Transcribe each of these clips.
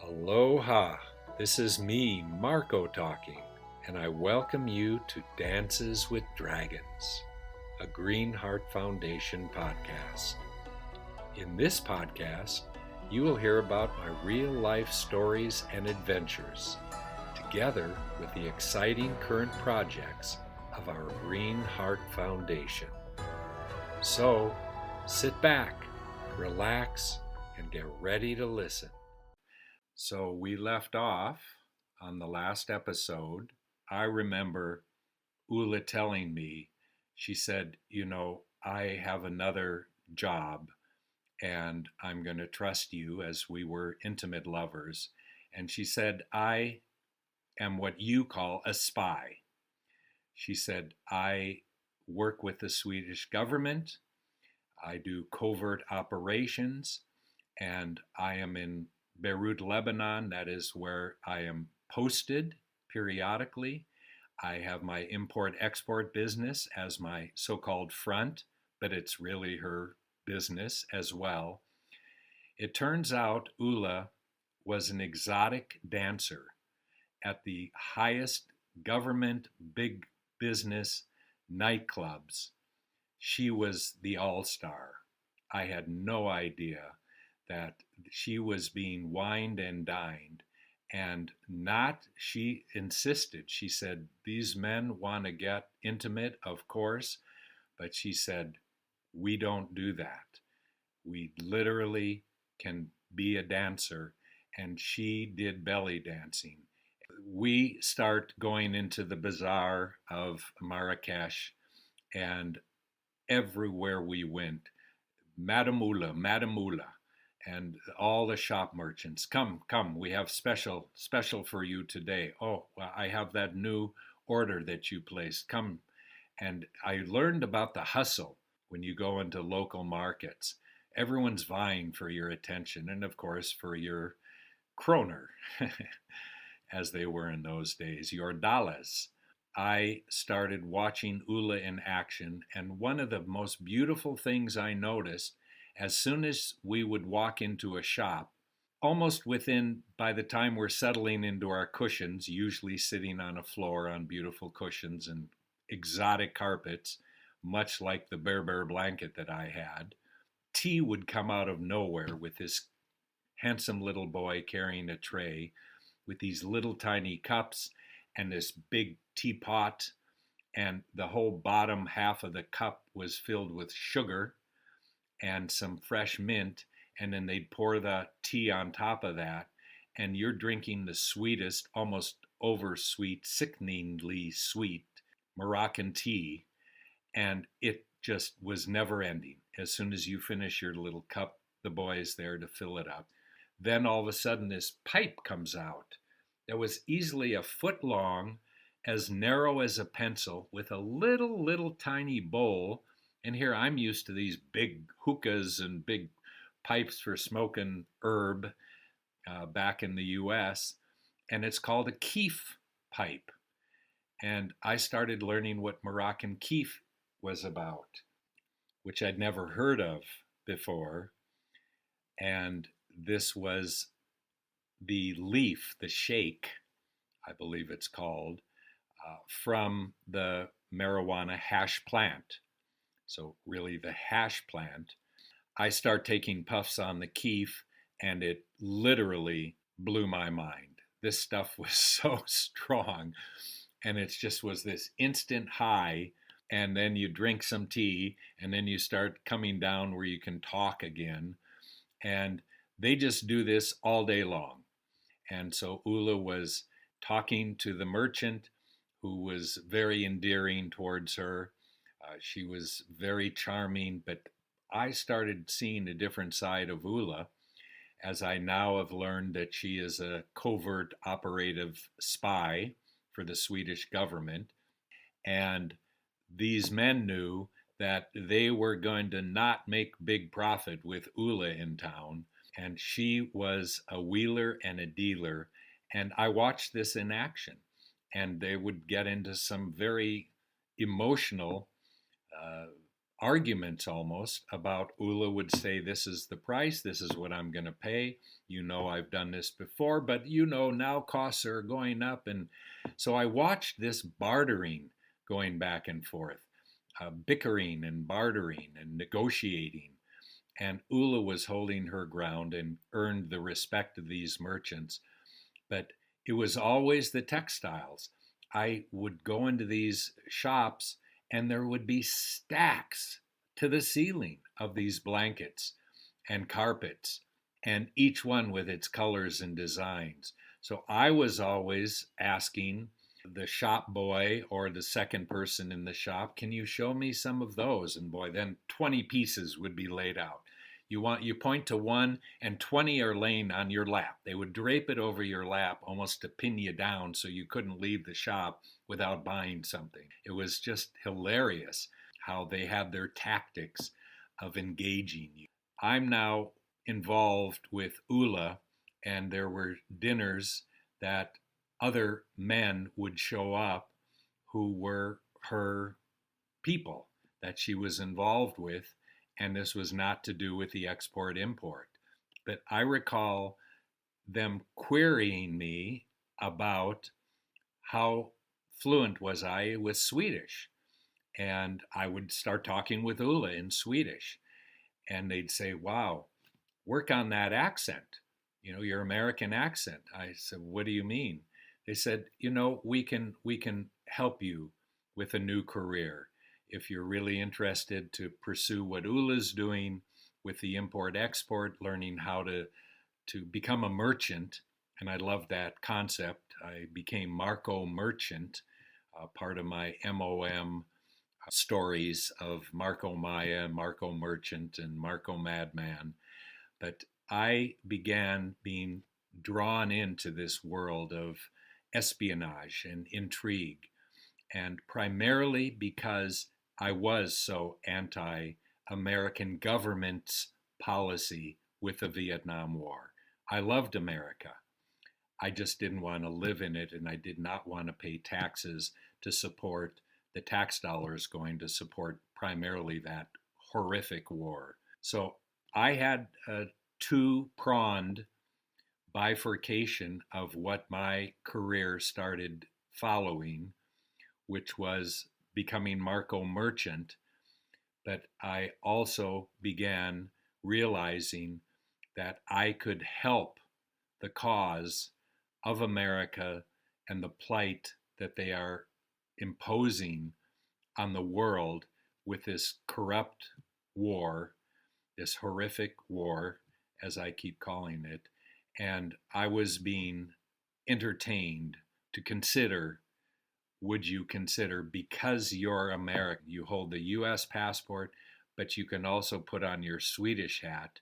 Aloha, this is me, MarkO, talking, and I welcome you to Dances with Dragons, a Green Heart Foundation podcast. In this podcast, you will hear about my real life stories and adventures, together with the exciting current projects of our Green Heart Foundation. So, sit back, relax, and get ready to listen. So we left off on the last episode. I remember Ula telling me, she said, I have another job and I'm going to trust you, as we were intimate lovers. And she said, I am what you call a spy. She said, I work with the Swedish government. I do covert operations, and I am in Beirut, Lebanon. That is where I am posted periodically. I have my import-export business as my so-called front, but it's really her business as well. It turns out Ula was an exotic dancer at the highest government big business nightclubs. She was the all-star. I had no idea that she was being wined and dined, and she insisted. She said, these men want to get intimate, of course, but she said, we don't do that. We literally can be a dancer, and she did belly dancing. We start going into the bazaar of Marrakesh, and everywhere we went, Madame Ula, and all the shop merchants, come, we have special for you today. Oh, well, I have that new order that you placed. Come. And I learned about the hustle when you go into local markets. Everyone's vying for your attention and, of course, for your kroner, as they were in those days, your dollars. I started watching Ula in action, and one of the most beautiful things I noticed, as soon as we would walk into a shop, almost by the time we're settling into our cushions, usually sitting on a floor on beautiful cushions and exotic carpets, much like the Berber blanket that I had, tea would come out of nowhere with this handsome little boy carrying a tray with these little tiny cups and this big teapot, and the whole bottom half of the cup was filled with sugar and some fresh mint, and then they'd pour the tea on top of that, and you're drinking the sweetest, almost oversweet, sickeningly sweet Moroccan tea, and it just was never ending. As soon as you finish your little cup, the boy is there to fill it up. Then all of a sudden this pipe comes out that was easily a foot long, as narrow as a pencil, with a little tiny bowl. And here I'm used to these big hookahs and big pipes for smoking herb back in the US, and it's called a keef pipe. And I started learning what Moroccan keef was about, which I'd never heard of before. And this was the leaf, the shake, I believe it's called, from the marijuana hash plant. So really the hash plant. I start taking puffs on the keef, and it literally blew my mind. This stuff was so strong, and it just was this instant high, and then you drink some tea, and then you start coming down where you can talk again. And they just do this all day long. And so Ula was talking to the merchant, who was very endearing towards her. She was very charming, but I started seeing a different side of Ula, as I now have learned that she is a covert operative spy for the Swedish government. And these men knew that they were going to not make big profit with Ula in town. And she was a wheeler and a dealer. And I watched this in action. And they would get into some very emotional arguments almost about Ula would say, this is the price, this is what I'm going to pay. You know, I've done this before, but you know, now costs are going up. And so I watched this bartering going back and forth, bickering and bartering and negotiating. And Ula was holding her ground and earned the respect of these merchants. But it was always the textiles. I would go into these shops and there would be stacks to the ceiling of these blankets and carpets, and each one with its colors and designs. So I was always asking the shop boy or the second person in the shop, can you show me some of those? And boy, then 20 pieces would be laid out. You point to one and 20 are laying on your lap. They would drape it over your lap almost to pin you down so you couldn't leave the shop without buying something. It was just hilarious how they had their tactics of engaging you. I'm now involved with Ula, and there were dinners that other men would show up who were her people that she was involved with, and this was not to do with the export import. But I recall them querying me about how fluent was I with Swedish. And I would start talking with Ula in Swedish. And they'd say, wow, work on that accent, you know, your American accent. I said, what do you mean? They said, you know, we can help you with a new career. If you're really interested to pursue what Ula's doing with the import-export, learning how to become a merchant, and I love that concept. I became MarkO merchant, part of my MOM stories of Marco Maya, MarkO merchant, and MarkO madman. But I began being drawn into this world of espionage and intrigue, and primarily because I was so anti-American government's policy with the Vietnam War. I loved America. I just didn't want to live in it, and I did not want to pay taxes to support the tax dollars going to support primarily that horrific war. So I had a two-pronged bifurcation of what my career started following, which was becoming MarkO merchant, but I also began realizing that I could help the cause of America and the plight that they are imposing on the world with this corrupt war, this horrific war, as I keep calling it. And I was being entertained to consider, would you consider, because you're American, you hold the US passport, but you can also put on your Swedish hat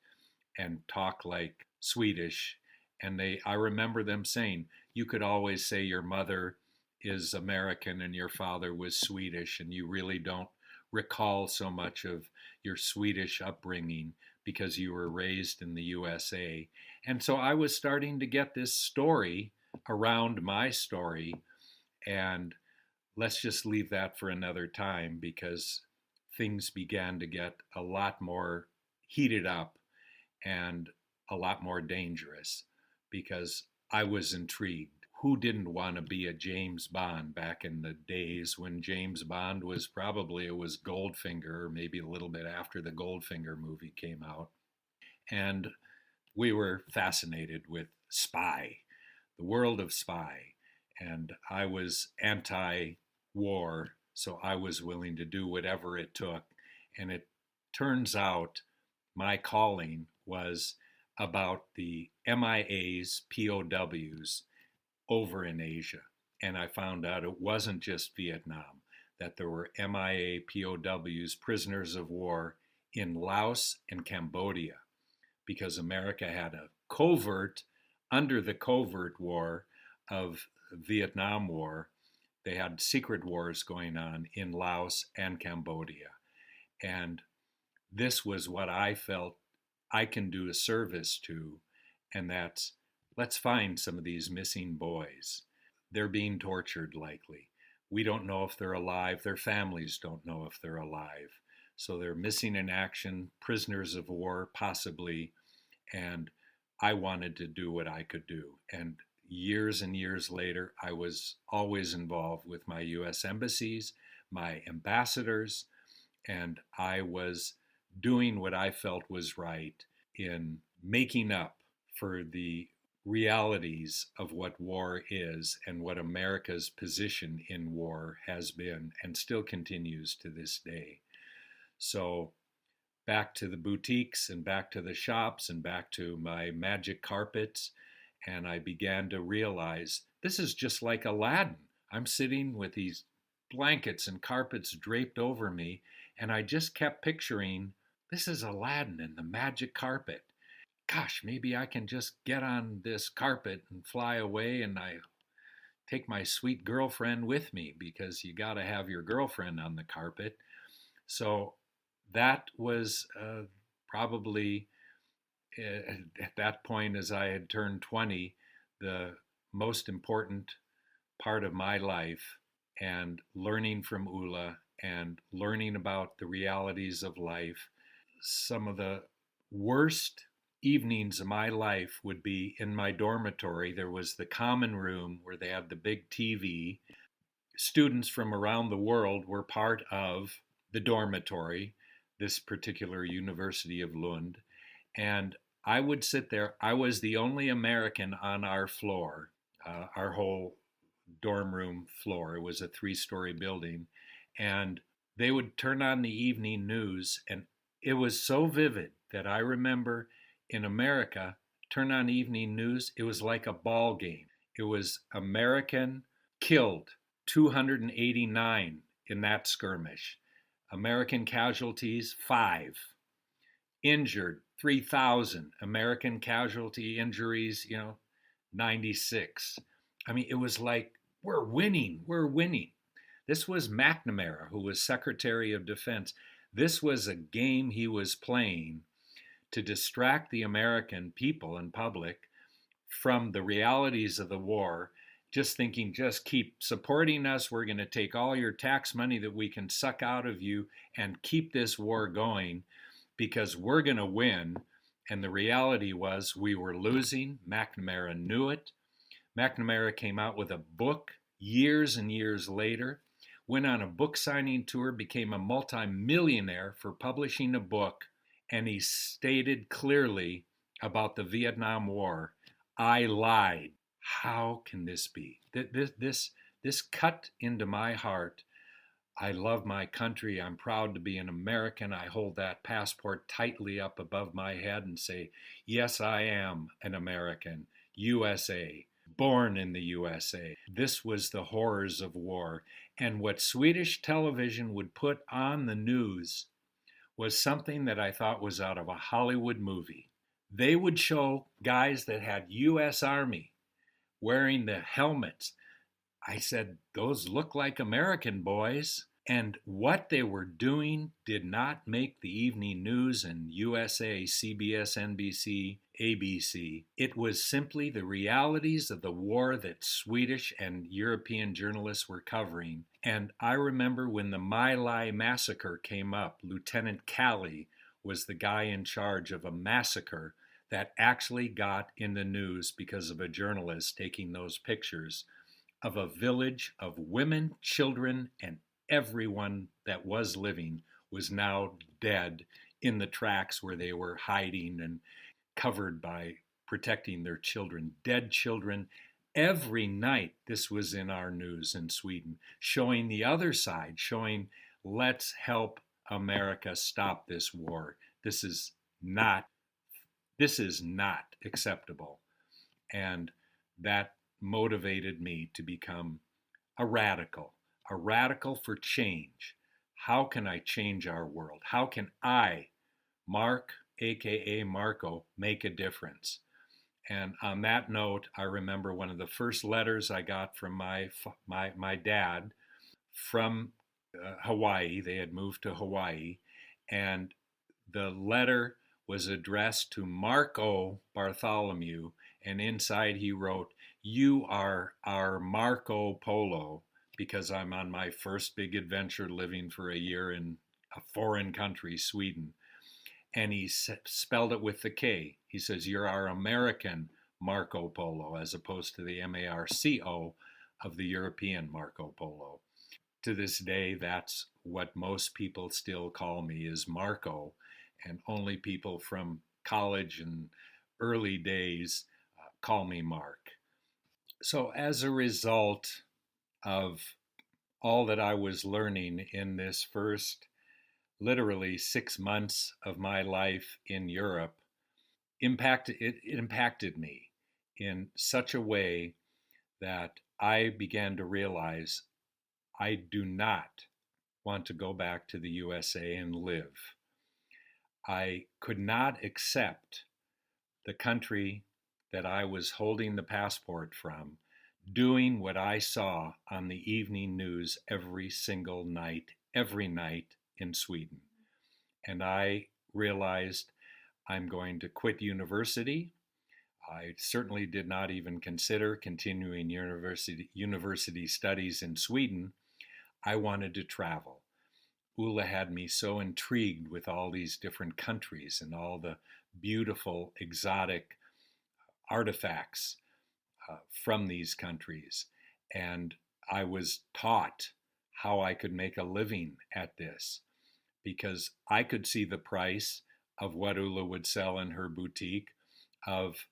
and talk like Swedish. And I remember them saying, you could always say your mother is American and your father was Swedish, and you really don't recall so much of your Swedish upbringing because you were raised in the USA. And so I was starting to get this story around my story, and let's just leave that for another time because things began to get a lot more heated up and a lot more dangerous because I was intrigued. Who didn't want to be a James Bond back in the days when James Bond was it was Goldfinger, or maybe a little bit after the Goldfinger movie came out. And we were fascinated with spy, the world of spy. And I was anti-war, so I was willing to do whatever it took. And it turns out my calling was about the MIA's POWs over in Asia. And I found out it wasn't just Vietnam, that there were MIA POWs, prisoners of war, in Laos and Cambodia, because America had a covert, under the covert war of Vietnam War, they had secret wars going on in Laos and Cambodia. And this was what I felt I can do a service to, and that's, let's find some of these missing boys. They're being tortured likely. We don't know if they're alive. Their families don't know if they're alive. So they're missing in action, prisoners of war, possibly. And I wanted to do what I could do. And years and years later, I was always involved with my U.S. embassies, my ambassadors, and I was doing what I felt was right in making up for the realities of what war is and what America's position in war has been and still continues to this day. So back to the boutiques and back to the shops and back to my magic carpets. And I began to realize this is just like Aladdin. I'm sitting with these blankets and carpets draped over me, and I just kept picturing this is Aladdin and the magic carpet. Gosh, maybe I can just get on this carpet and fly away, and I take my sweet girlfriend with me, because you got to have your girlfriend on the carpet. So that was probably at that point, as I had turned 20, the most important part of my life, and learning from Ula and learning about the realities of life. Some of the worst evenings of my life would be in my dormitory. There was the common room where they had the big TV. Students from around the world were part of the dormitory, this particular University of Lund. And I would sit there. I was the only American on our floor, our whole dorm room floor. It was a 3-story building. And they would turn on the evening news. And it was so vivid that I remember in America, turn on evening news, it was like a ball game. It was American killed 289 in that skirmish. American casualties, 5. Injured, 3,000. American casualty injuries, 96. I mean, it was like, we're winning, we're winning. This was McNamara, who was Secretary of Defense. This was a game he was playing to distract the American people and public from the realities of the war, just thinking, just keep supporting us. We're going to take all your tax money that we can suck out of you and keep this war going, because we're going to win. And the reality was we were losing. McNamara knew it. McNamara came out with a book years and years later, went on a book signing tour, became a multimillionaire for publishing a book, and he stated clearly about the Vietnam War, I lied. How can this be? This cut into my heart. I love my country. I'm proud to be an American. I hold that passport tightly up above my head and say, yes, I am an American. USA. Born in the USA. This was the horrors of war. And what Swedish television would put on the news was something that I thought was out of a Hollywood movie. They would show guys that had U.S. Army wearing the helmets. I said, those look like American boys. And what they were doing did not make the evening news in USA, CBS, NBC, ABC. It was simply the realities of the war that Swedish and European journalists were covering. And I remember when the My Lai massacre came up, Lieutenant Calley was the guy in charge of a massacre that actually got in the news because of a journalist taking those pictures of a village of women, children, and everyone that was living was now dead in the tracks where they were hiding and covered by protecting their children, dead children. Every night this was in our news in Sweden, showing the other side, showing let's help America stop this war. This is not acceptable. And that motivated me to become a radical for change. How can I change our world? How can I, Mark, aka MarkO, make a difference? And on that note, I remember one of the first letters I got from my dad from Hawaii. They had moved to Hawaii, and the letter was addressed to MarkO Bartholomew, and inside he wrote, "You are our Marco Polo," because I'm on my first big adventure living for a year in a foreign country, Sweden. And he spelled it with the K. He says, "You're our American Marco Polo," as opposed to the MARCO of the European Marco Polo. To this day, that's what most people still call me, is Marco, and only people from college and early days call me Mark. So, as a result of all that I was learning in this first literally 6 months of my life in Europe, it impacted me in such a way that I began to realize I do not want to go back to the USA and live. I could not accept the country that I was holding the passport from doing what I saw on the evening news every single night, every night in Sweden. And I realized I'm going to quit university. I certainly did not even consider continuing university studies in Sweden. I wanted to travel. Ulla had me so intrigued with all these different countries and all the beautiful, exotic artifacts from these countries. And I was taught how I could make a living at this because I could see the price of what Ulla would sell in her boutique of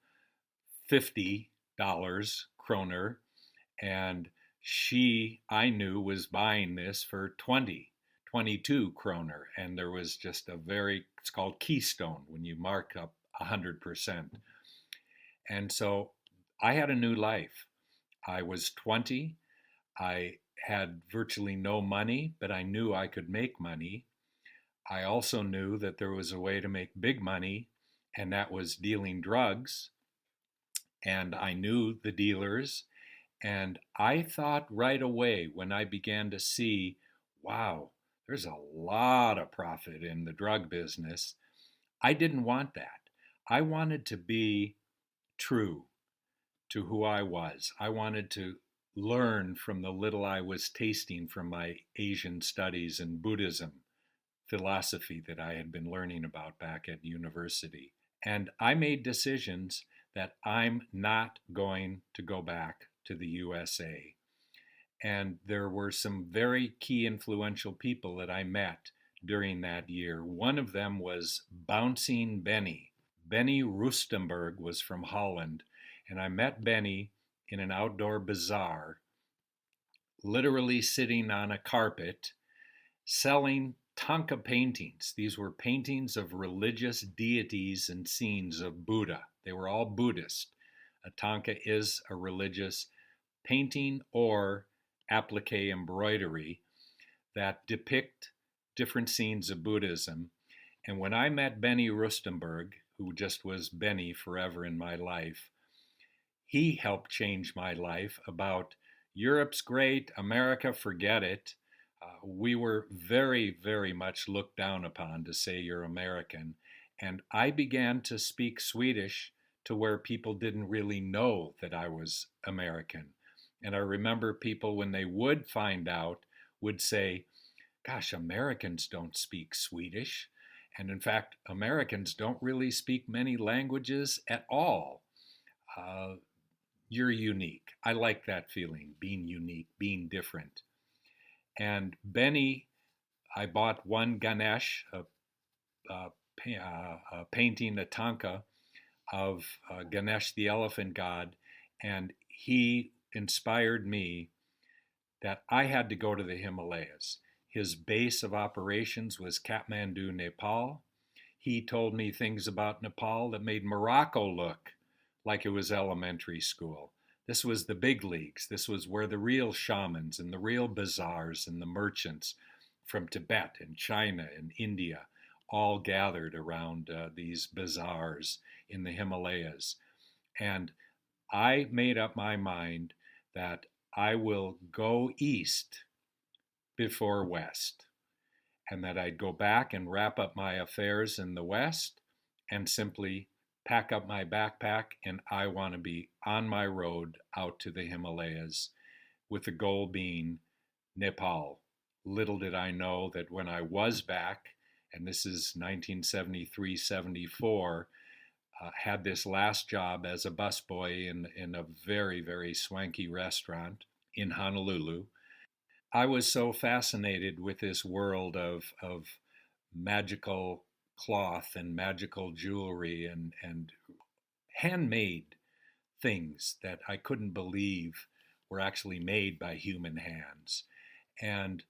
$50 kroner, and she, I knew, was buying this for 22 kroner, and there was just it's called keystone when you mark up 100%. And so I had a new life. I was 20. I had virtually no money, but I knew I could make money. I also knew that there was a way to make big money, and that was dealing drugs. And I knew the dealers. And I thought right away when I began to see, wow, there's a lot of profit in the drug business. I didn't want that. I wanted to be true to who I was. I wanted to learn from the little I was tasting from my Asian studies and Buddhism philosophy that I had been learning about back at university. And I made decisions that I'm not going to go back to the USA. And there were some very key influential people that I met during that year. One of them was Bouncing Benny. Benny Rustenberg was from Holland, and I met Benny in an outdoor bazaar, literally sitting on a carpet, selling Tanka paintings. These were paintings of religious deities and scenes of Buddha. They were all Buddhist. A Tanka is a religious painting or applique embroidery that depict different scenes of Buddhism. And when I met Benny Rustenberg, who just was Benny forever in my life, he helped change my life about Europe's great, America, forget it. We were very, very much looked down upon to say you're American. And I began to speak Swedish to where people didn't really know that I was American. And I remember people, when they would find out, would say, gosh, Americans don't speak Swedish. And in fact, Americans don't really speak many languages at all. You're unique. I like that feeling, being unique, being different. And Benny, I bought one Ganesh, a painting, a tanka of Ganesh, the elephant god, and he inspired me that I had to go to the Himalayas. His base of operations was Kathmandu, Nepal. He told me things about Nepal that made Morocco look like it was elementary school. This was the big leagues. This was where the real shamans and the real bazaars and the merchants from Tibet and China and India all gathered around these bazaars in the Himalayas. And I made up my mind that I will go east before west, and that I'd go back and wrap up my affairs in the west and simply pack up my backpack, and I want to be on my road out to the Himalayas, with the goal being Nepal, little did I know that when I was back, and this is 1973-74, had this last job as a busboy in a very, very swanky restaurant in Honolulu. I was so fascinated with this world of magical cloth and magical jewelry and handmade things that I couldn't believe were actually made by human hands. And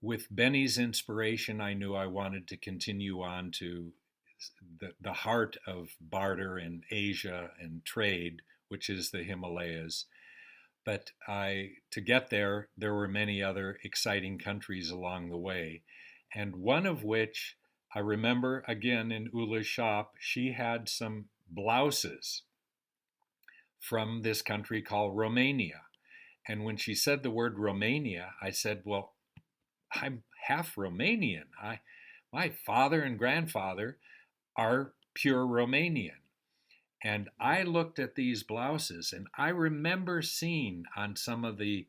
with Benny's inspiration, I knew I wanted to continue on to the heart of barter in Asia and trade, which is the Himalayas. But to get there, there were many other exciting countries along the way. And one of which I remember again in Ula's shop, she had some blouses from this country called Romania. And when she said the word Romania, I said, well, I'm half Romanian. My father and grandfather are pure Romanian. And I looked at these blouses, and I remember seeing on some of the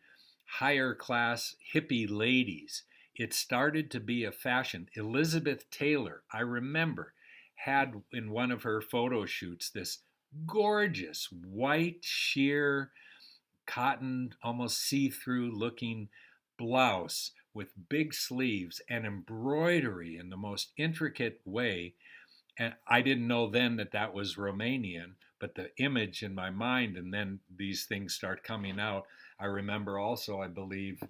higher class hippie ladies, it started to be a fashion. Elizabeth Taylor, I remember, had in one of her photo shoots this gorgeous white sheer cotton, almost see-through looking blouse with big sleeves and embroidery in the most intricate way. And I didn't know then that that was Romanian, but the image in my mind, and then these things start coming out. I remember also, I believe,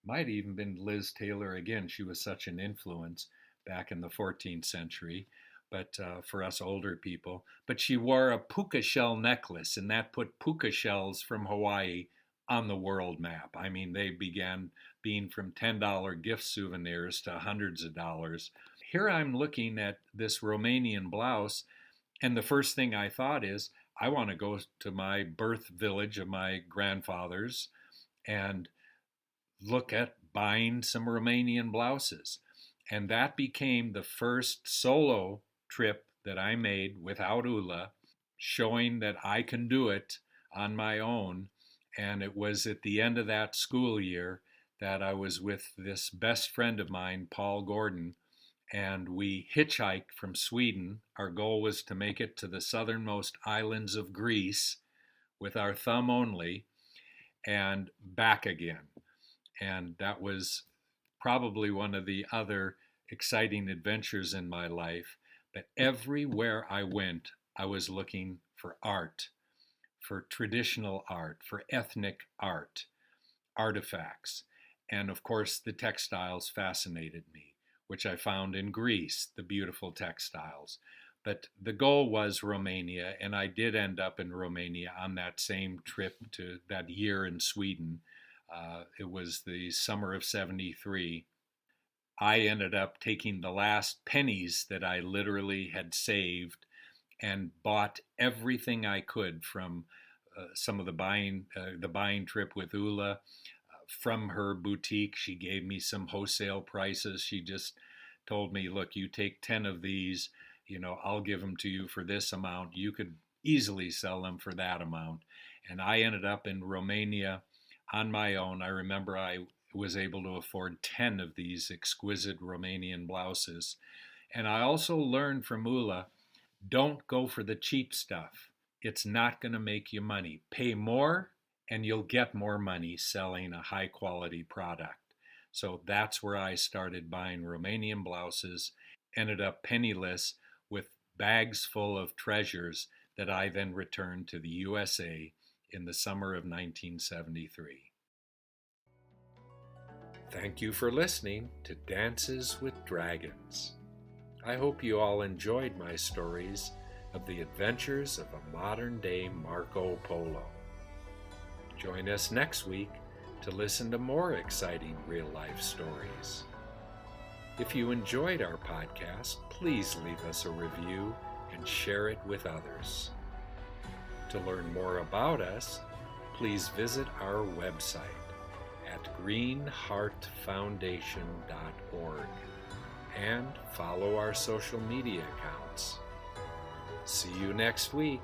might even been Liz Taylor again. She was such an influence back in the 14th century, but for us older people. But she wore a puka shell necklace, and that put puka shells from Hawaii on the world map. I mean, they began being from $10 gift souvenirs to hundreds of dollars. Here I'm looking at this Romanian blouse, and the first thing I thought is, I want to go to my birth village of my grandfathers and look at buying some Romanian blouses. And that became the first solo trip that I made without Ula, showing that I can do it on my own. And it was at the end of that school year that I was with this best friend of mine, Paul Gordon, and we hitchhiked from Sweden. Our goal was to make it to the southernmost islands of Greece with our thumb only and back again. And that was probably one of the other exciting adventures in my life. But everywhere I went, I was looking for art, for traditional art, for ethnic art, artifacts. And of course, the textiles fascinated me, which I found in Greece, the beautiful textiles. But the goal was Romania, and I did end up in Romania on that same trip to that year in Sweden. It was the summer of 73. I ended up taking the last pennies that I literally had saved and bought everything I could from some of the buying trip with Ula. From her boutique, she gave me some wholesale prices. She just told me, look, you take 10 of these, I'll give them to you for this amount. You could easily sell them for that amount. And I ended up in Romania on my own. I remember I was able to afford 10 of these exquisite Romanian blouses. And I also learned from Ula, don't go for the cheap stuff. It's not going to make you money. Pay more and you'll get more money selling a high quality product. So that's where I started buying Romanian blouses, ended up penniless with bags full of treasures that I then returned to the USA in the summer of 1973. Thank you for listening to Dances with Dragons. I hope you all enjoyed my stories of the adventures of a modern-day Marco Polo. Join us next week to listen to more exciting real-life stories. If you enjoyed our podcast, please leave us a review and share it with others. To learn more about us, please visit our website at greenheartfoundation.org and follow our social media accounts. See you next week.